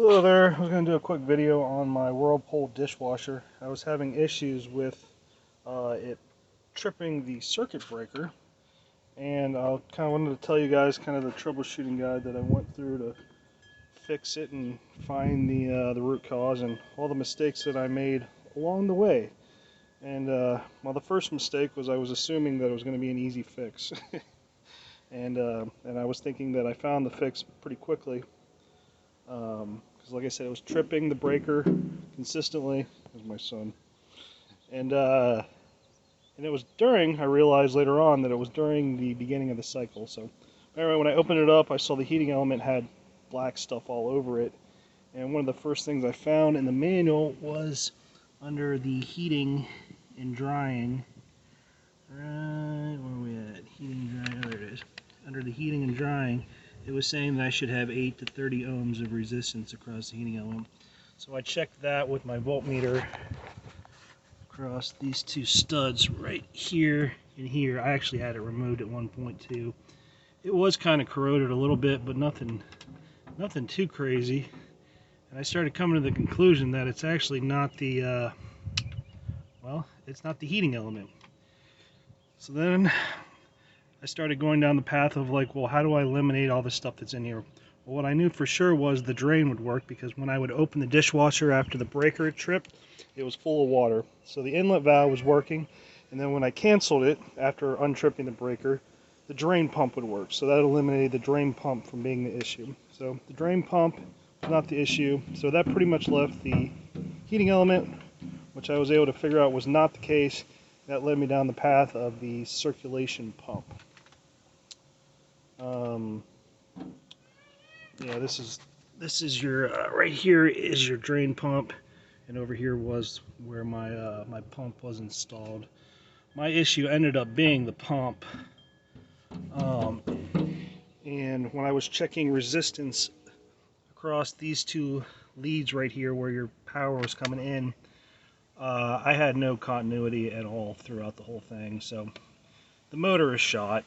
Hello there, I was going to do a quick video on my Whirlpool dishwasher. I was having issues with it tripping the circuit breaker, and I kind of wanted to tell you guys kind of the troubleshooting guide that I went through to fix it and find the root cause and all the mistakes that I made along the way. And well, the first mistake was I was assuming that it was going to be an easy fix. And I was thinking that I found the fix pretty quickly. Because like I said, it was tripping the breaker consistently. There's my son. And it was I realized later on that it was during the beginning of the cycle. So anyway, when I opened it up, I saw the heating element had black stuff all over it. And one of the first things I found in the manual was under the heating and drying. Right, where are we at? Heating and drying, oh, there it is. Under the heating and drying, it was saying that I should have 8 to 30 ohms of resistance across the heating element. So I checked that with my voltmeter across these two studs right here and here. I actually had it removed at 1.2. It was kind of corroded a little bit, but nothing too crazy. And I started coming to the conclusion that it's actually not the, it's not the heating element. So then I started going down the path of like, well, how do I eliminate all the stuff that's in here? Well, what I knew for sure was the drain would work, because when I would open the dishwasher after the breaker had tripped, it was full of water. So the inlet valve was working, and then when I canceled it after untripping the breaker, the drain pump would work. So that eliminated the drain pump from being the issue. So the drain pump was not the issue. So that pretty much left the heating element, which I was able to figure out was not the case. That led me down the path of the circulation pump. Yeah, this is your right here is your drain pump, and over here was where my my pump was installed. My issue ended up being the pump, and when I was checking resistance across these two leads right here where your power was coming in, I had no continuity at all throughout the whole thing. So the motor is shot.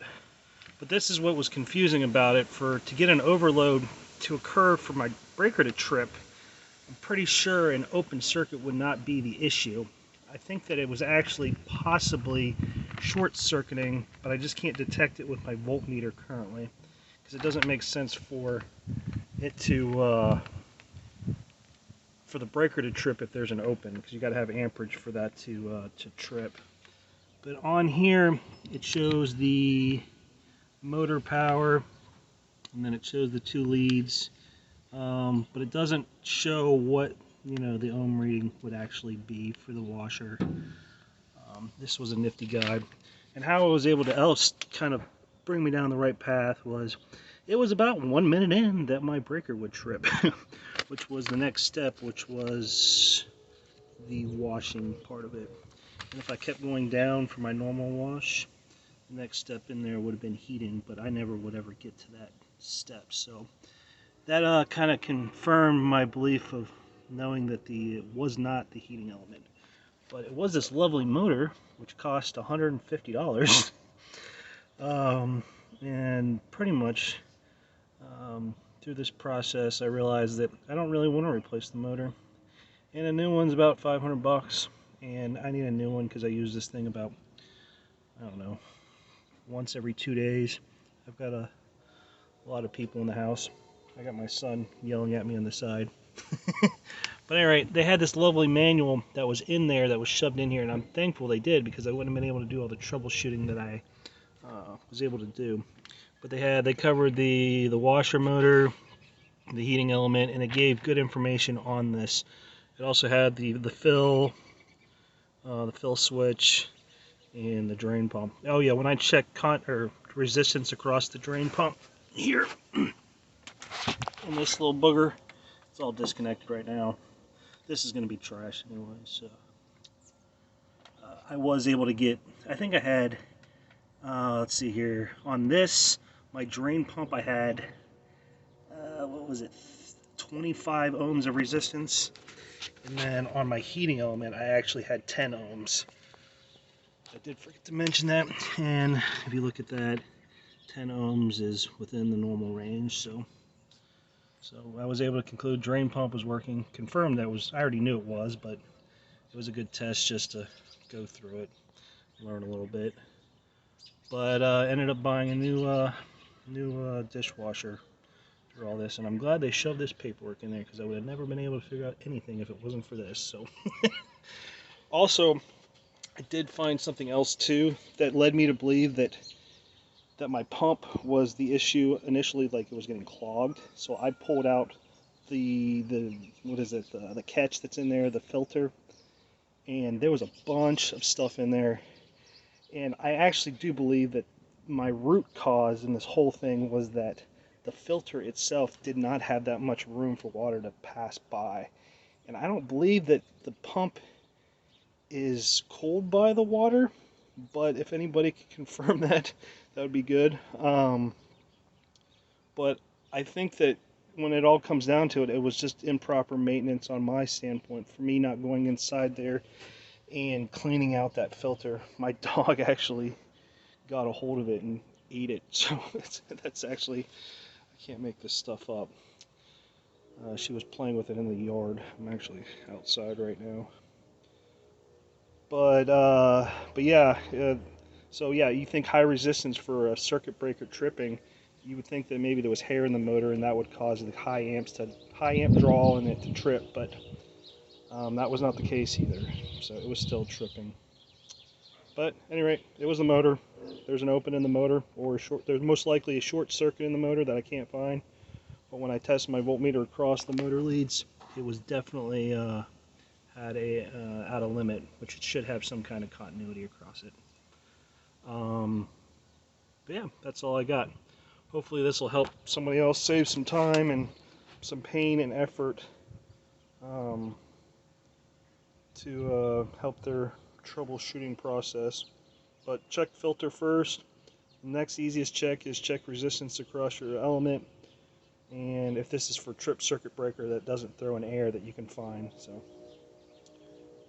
But this is what was confusing about it. To get an overload to occur for my breaker to trip, I'm pretty sure an open circuit would not be the issue. I think that it was actually possibly short-circuiting, but I just can't detect it with my voltmeter currently, because it doesn't make sense for it to for the breaker to trip if there's an open, because you got to have amperage for that to trip. But on here it shows the motor power, and then it shows the two leads, but it doesn't show what the ohm reading would actually be for the washer. This was a nifty guide, and how I was able to kind of bring me down the right path was it was about 1 minute in that my breaker would trip, which was the next step, which was the washing part of it. And if I kept going down for my normal wash, the next step in there would have been heating, but I never would ever get to that step. So that kind of confirmed my belief of knowing that it was not the heating element. But it was this lovely motor, which cost $150. And pretty much through this process, I realized that I don't really want to replace the motor. And a new one's about 500 bucks. And I need a new one because I use this thing about, I don't know, once every 2 days. I've got a lot of people in the house. I got my son yelling at me on the side. But anyway, they had this lovely manual that was in there that was shoved in here, and I'm thankful they did, because I wouldn't have been able to do all the troubleshooting that I was able to do. But they covered the washer motor, the heating element, and it gave good information on this. It also had the fill switch, and the drain pump. Oh yeah, when I checked resistance across the drain pump here, and this little booger, it's all disconnected right now. This is going to be trash anyway, so I was able to get, I think I had, let's see here, on this, my drain pump, I had, what was it, 25 ohms of resistance, and then on my heating element, I actually had 10 ohms. I did forget to mention that, and if you look at that, 10 ohms is within the normal range. So So I was able to conclude drain pump was working. Confirmed that I already knew it was, but it was a good test just to go through it, learn a little bit. But ended up buying a new dishwasher through all this, and I'm glad they shoved this paperwork in there because I would have never been able to figure out anything if it wasn't for this. So, also, I did find something else too that led me to believe that my pump was the issue initially, like it was getting clogged. So I pulled out the what is it, the catch that's in there, the filter, and there was a bunch of stuff in there. And I actually do believe that my root cause in this whole thing was that the filter itself did not have that much room for water to pass by. And I don't believe that the pump is cooled by the water, but if anybody can confirm that, that would be good. But I think that when it all comes down to it, it was just improper maintenance on my standpoint for me not going inside there and cleaning out that filter. My dog actually got a hold of it and ate it, so that's actually, I can't make this stuff up. She was playing with it in the yard. I'm actually outside right now. But yeah, so yeah, you think high resistance for a circuit breaker tripping, you would think that maybe there was hair in the motor and that would cause the high amp draw in it to trip, but that was not the case either. So it was still tripping. But at any rate, it was the motor. There's an open in the motor, or there's most likely a short circuit in the motor that I can't find. But when I tested my voltmeter across the motor leads, it was definitely had a out of limit, which it should have some kind of continuity across it. But yeah, that's all I got. Hopefully this will help somebody else save some time and some pain and effort to help their troubleshooting process. But check filter first. The next easiest check is check resistance across your element. And if this is for trip circuit breaker, that doesn't throw an error that you can find. So,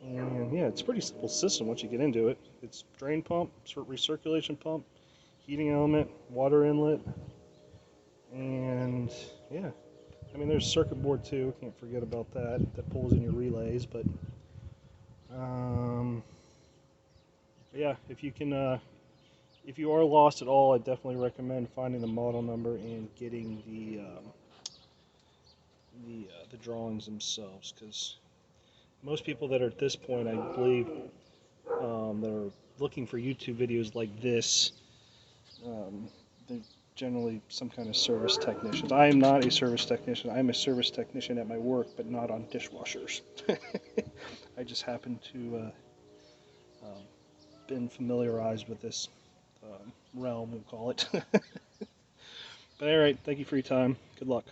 and yeah, it's a pretty simple system once you get into it. It's drain pump, recirculation pump, heating element, water inlet, and yeah. I mean, there's circuit board too. Can't forget about that. That pulls in your relays. But yeah, if you are lost at all, I definitely recommend finding the model number and getting the drawings themselves, because most people that are at this point, I believe, that are looking for YouTube videos like this, they're generally some kind of service technicians. I am not a service technician. I am a service technician at my work, but not on dishwashers. I just happen to been familiarized with this realm, we'll call it. But all right, thank you for your time. Good luck.